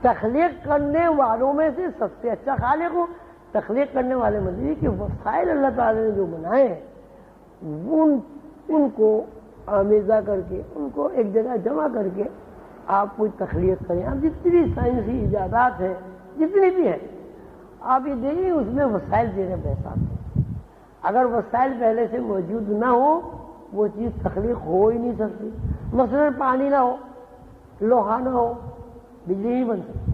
تخلیق کرنے والوں میں سے سب سے اچھا خالق ہو. تخلیق کرنے والے مطلب کہ وسائل اللہ تعالیٰ نے جو بنائے ہیں ان کو آمیزہ کر کے ان کو ایک جگہ جمع کر کے آپ کوئی تخلیق کریں. اب جتنی بھی سائنسی ایجادات ہیں جتنی بھی ہیں آپ یہ دیکھیں اس میں وسائل دینے بہت آتے ہیں. اگر وسائل پہلے سے موجود نہ ہو وہ چیز تخلیق ہو ہی نہیں سکتی. مثلا پانی نہ ہو، لوہا نہ ہو، بجلی نہیں بن سکتی.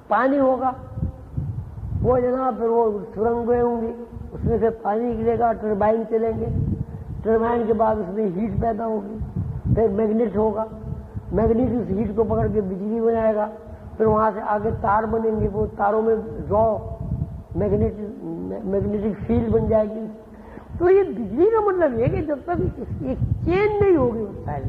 پانی ہوگا وہ جناب پھر وہ سرنگیں ہوں گی، اس میں سے پانی نکلے گا، ٹربائن چلیں گے، ٹربائن کے بعد اس میں ہیٹ پیدا ہوگی، پھر میگنیٹ ہوگا، میگنیٹ اس ہیٹ کو پکڑ کے بجلی بنائے گا، پھر وہاں سے آگے تار بنیں گے، وہ تاروں میں را میگنیٹک فیلڈ بن جائے گی. تو یہ بجلی کا مطلب یہ کہ جب تک ایک چین نہیں ہوگی وسائل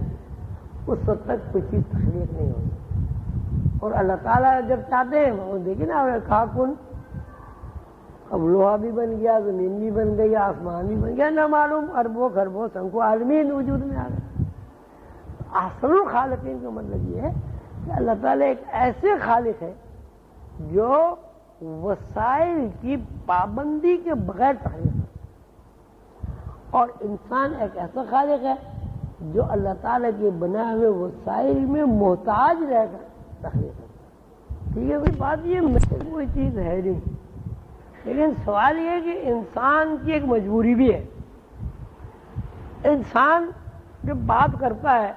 اس وقت تک کوئی چیز تخلیق نہیں ہوگی. اور اللہ تعالیٰ جب چاہتے ہیں وہ دیکھیں نا کہا کن، اب لوہا بھی بن گیا، زمین بھی بن گئی، آسمان بھی بن گیا، نہ معلوم اربوں خربوں سنکھوں عالمین وجود میں آ گئے. اصل خالقین کا مطلب یہ ہے کہ اللہ تعالیٰ ایک ایسے خالق ہے جو وسائل کی پابندی کے بغیر تخلیق ہے، اور انسان ایک ایسا خالق ہے جو اللہ تعالیٰ کے بنائے ہوئے وسائل میں محتاج رہ کر تخلیق ہے. ٹھیک ہے کوئی بات یہ کوئی چیز ہے نہیں، لیکن سوال یہ ہے کہ انسان کی ایک مجبوری بھی ہے. انسان جب بات کرتا ہے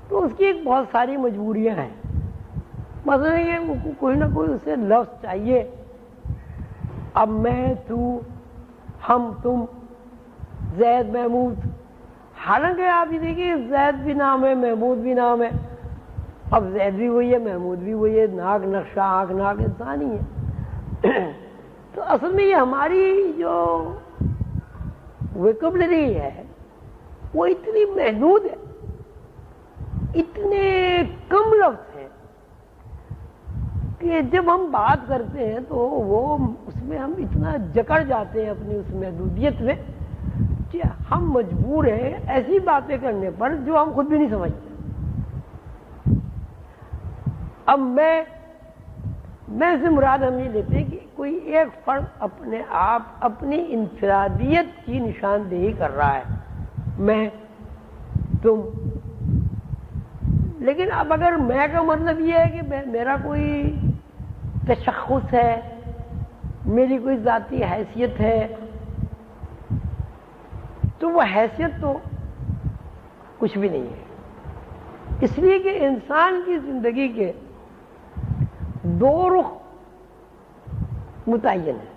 تو اس کی ایک بہت ساری مجبوریاں ہیں. مثلا یہ کوئی نہ کوئی اسے لفظ چاہیے. اب میں، تو، ہم، تم، زید، محمود، حالانکہ آپ یہ دیکھیے زید بھی نام ہے، محمود بھی نام ہے. اب زید بھی وہی ہے، محمود بھی وہی ہے، ناک نقشہ آنکھ ناک انسان ہی ہے. تو اصل میں یہ ہماری جو ویکیبلری ہے وہ اتنی محدود ہے، اتنے کم لفظ ہیں کہ جب ہم بات کرتے ہیں تو وہ اس میں ہم اتنا جکڑ جاتے ہیں اپنی اس محدودیت میں کہ ہم مجبور ہیں ایسی باتیں کرنے پر جو ہم خود بھی نہیں سمجھتے. اب میں سے مراد ہم یہ لیتے ہیں کہ کوئی ایک فرد اپنے آپ اپنی انفرادیت کی نشاندہی کر رہا ہے، میں، تم. لیکن اب اگر میں کا مطلب یہ ہے کہ میرا کوئی تشخص ہے، میری کوئی ذاتی حیثیت ہے، تو وہ حیثیت تو کچھ بھی نہیں ہے. اس لیے کہ انسان کی زندگی کے دو رخ متعین ہیں،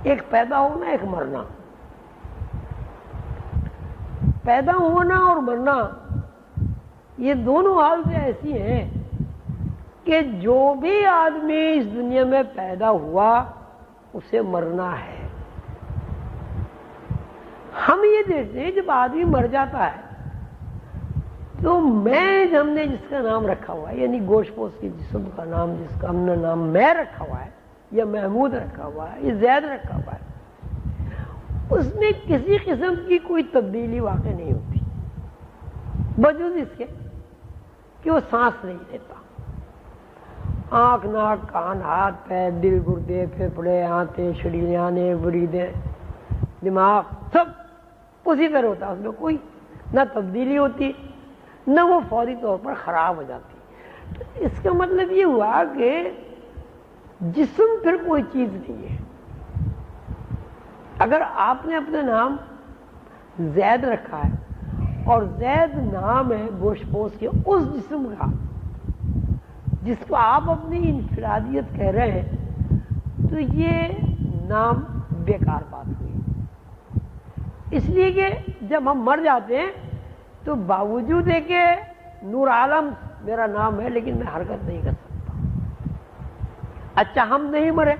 ایک پیدا ہونا، ایک مرنا. پیدا ہونا اور مرنا یہ دونوں حالتیں ایسی ہیں کہ جو بھی آدمی اس دنیا میں پیدا ہوا اسے مرنا ہے. ہم یہ دیکھتے ہیں جب آدمی مر جاتا ہے تو میں ہم نے جس کا نام رکھا ہوا ہے، یعنی گوشت پوش کے جسم کا نام جس کا ہم نے نام میں رکھا ہوا ہے، یا محمود رکھا ہوا ہے، یا زید رکھا ہوا ہے، اس میں کسی قسم کی کوئی تبدیلی واقع نہیں ہوتی، باوجود اس کے کہ وہ سانس نہیں لیتا. آنکھ ناک کان ہاتھ پیر دل گردے پھیپھڑے آنتیں شریانے بریدیں دماغ سب اسی طرح ہوتا ہے. اس میں کوئی نہ تبدیلی ہوتی نہ وہ فوری طور پر خراب ہو جاتی. تو اس کا مطلب یہ ہوا کہ جسم پھر کوئی چیز نہیں ہے. اگر آپ نے اپنا نام زید رکھا ہے اور زید نام ہے گوشت پوش کے اس جسم کا جس کو آپ اپنی انفرادیت کہہ رہے ہیں، تو یہ نام بیکار بات ہوئی. اس لیے کہ جب ہم مر جاتے ہیں تو باوجود ہے کہ نور عالم میرا نام ہے لیکن میں حرکت نہیں کر سکتا. اچھا ہم نہیں مرے،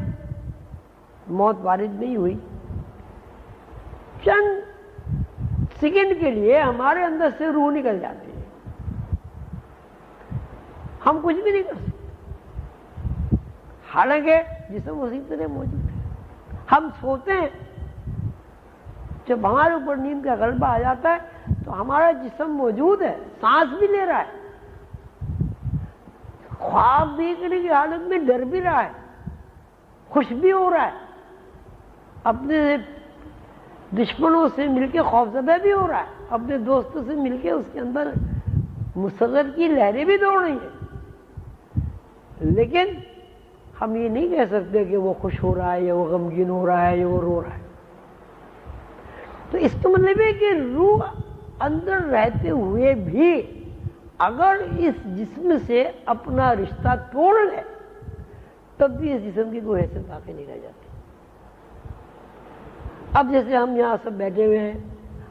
موت وارد نہیں ہوئی، چند سیکنڈ کے لیے ہمارے اندر سے روح نکل جاتی ہے، ہم کچھ بھی نہیں کر سکتے، حالانکہ جسم اسی طرح موجود ہے. ہم سوتے ہیں، جب ہمارے اوپر نیند کا غلبہ آ جاتا ہے تو ہمارا جسم موجود ہے، سانس بھی لے رہا ہے، خواب دیکھنے کی حالت میں ڈر بھی رہا ہے، خوش بھی ہو رہا ہے، اپنے دشمنوں سے مل کے خوفزدہ بھی ہو رہا ہے، اپنے دوستوں سے مل کے اس کے اندر مسرت کی لہریں بھی دوڑ رہی ہیں. لیکن ہم یہ نہیں کہہ سکتے کہ وہ خوش ہو رہا ہے یا وہ غمگین ہو رہا ہے یا وہ رو رہا ہے. تو اس کا مطلب ہے کہ روح اندر رہتے ہوئے بھی اگر اس جسم سے اپنا رشتہ توڑ لے تب بھی اس جسم کی کوئی حیثیت باقی نہیں رہ جاتی. اب جیسے ہم یہاں سب بیٹھے ہوئے ہیں،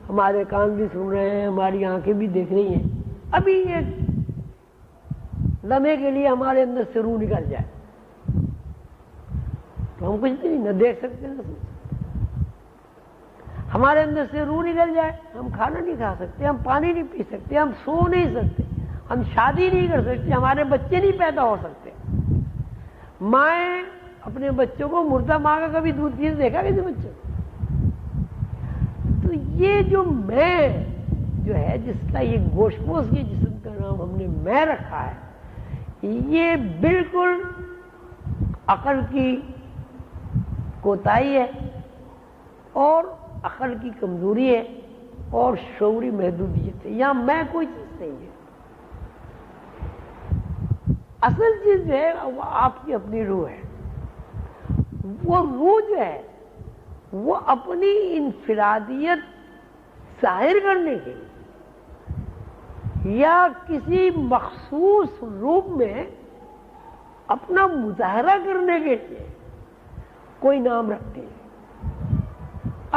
ہمارے کان بھی سن رہے ہیں، ہماری آنکھیں بھی دیکھ رہی ہیں، ابھی ایک لمحے کے لیے ہمارے اندر سے روح نکل جائے تو ہم کچھ بھی نہ دیکھ سکتے نہ سن سکتے. ہمارے اندر سے روح نکل جائے، ہم کھانا نہیں کھا سکتے، ہم پانی نہیں پی سکتے، ہم سو نہیں سکتے، ہم شادی نہیں کر سکتے، ہمارے بچے نہیں پیدا ہو سکتے. مائیں اپنے بچوں کو مردہ ماں کا کبھی دودھ پیتے دیکھا کسی بچے کو؟ تو یہ جو میں جو ہے، جس کا یہ گوشت پوش کے جسم کا نام ہم نے میں رکھا ہے، یہ بالکل عقل کی کوتاہی ہے اور عقل کی کمزوری ہے اور شعوری محدودیت ہے. یہاں میں کوئی چیز نہیں ہے. اصل چیز جو ہے وہ آپ کی اپنی روح ہے. وہ روح جو ہے وہ اپنی انفرادیت ظاہر کرنے کے لیے یا کسی مخصوص روپ میں اپنا مظاہرہ کرنے کے لیے کوئی نام رکھتے ہیں.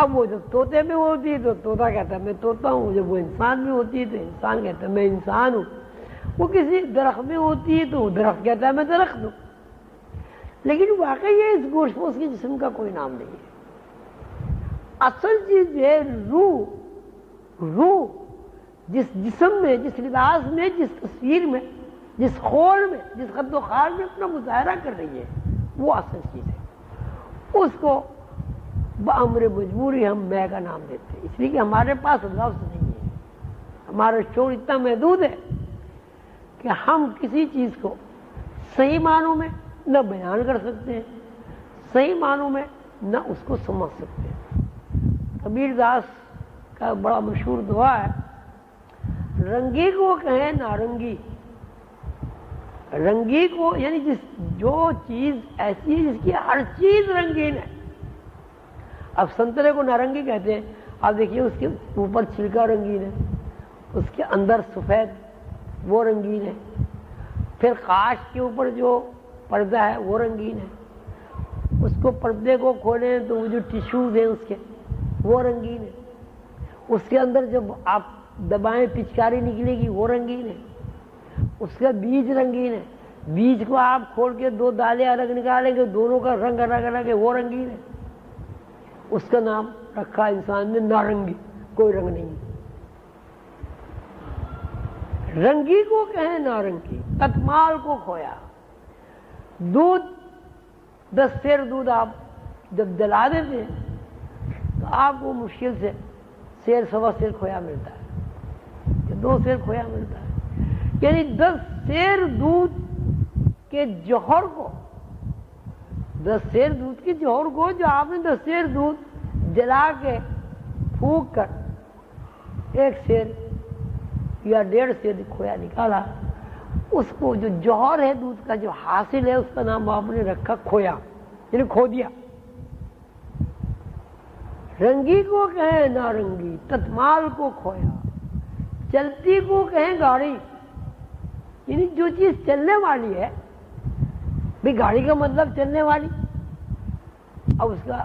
اب وہ جب طوطے میں ہوتی ہے تو طوطا کہتا ہے میں طوطا ہوں، جب وہ انسان میں ہوتی ہے تو انسان کہتا ہے میں انسان ہوں، وہ کسی درخت میں ہوتی ہے تو وہ درخت کہتا ہے میں درخت ہوں. لیکن واقعی یہ اس گوشت پوش کے جسم کا کوئی نام نہیں ہے. اصل چیز ہے روح جس جسم میں، جس لباس میں، جس تصویر میں، جس خول میں، جس خد و خال میں اپنا مظاہرہ کر رہی ہے، وہ اصل چیز ہے. اس کو بامر مجبوری ہم میں کا نام دیتے ہیں، اس لیے کہ ہمارے پاس لفظ نہیں ہے. ہمارا شعور اتنا محدود ہے کہ ہم کسی چیز کو صحیح معنوں میں نہ بیان کر سکتے ہیں، صحیح معنوں میں نہ اس کو سمجھ سکتے ہیں. کبیر داس کا بڑا مشہور دعا ہے، رنگی کو کہیں نارنگی. رنگی کو یعنی جو چیز ایسی ہے جس کی ہر چیز رنگین ہے. اب سنترے کو نارنگی کہتے ہیں، آپ دیکھیے اس کے اوپر چھلکا رنگین ہے، اس کے اندر سفید وہ رنگین ہے، پھر کاش کے اوپر جو پردہ ہے وہ رنگین ہے، اس کو پردے کو کھولیں تو وہ جو ٹیشوز ہیں اس کے وہ رنگین ہے، اس کے اندر جب آپ دبائیں پچکاری نکلے گی وہ رنگین ہے، اس کا بیج رنگین ہے، بیج کو آپ کھول کے دو دالیں الگ نکالیں گے دونوں کا رنگ الگ الگ ہے وہ رنگین ہے. اس کا نام رکھا انسان نے نارنگی، کوئی رنگ نہیں. رنگی کو کہیں نارنگی، تتمال کو کھویا. دودھ 10 سیر دودھ آپ جب جلا دیتے ہیں تو آپ کو مشکل سے 1.5 سیر کھویا ملتا ہے، 2 سیر کھویا ملتا ہے. یعنی 10 سیر دودھ کے جوہر کو، 10 سیر دودھ کے جوہر کو جو آپ نے 10 سیر دودھ جلا کے پھونک کر 1 سیر یا 1.5 سیر کھویا نکالا، اس کو جو جوہر ہے دودھ کا جو حاصل ہے اس کا نام آپ نے رکھا کھویا، یعنی کھو دیا. رنگی کو کہیں نارنگی، تتمال کو کھویا. چلتی کو کہیں گاڑی، یعنی جو چیز چلنے والی ہے. بھئی گاڑی کا مطلب چلنے والی. اب اس کا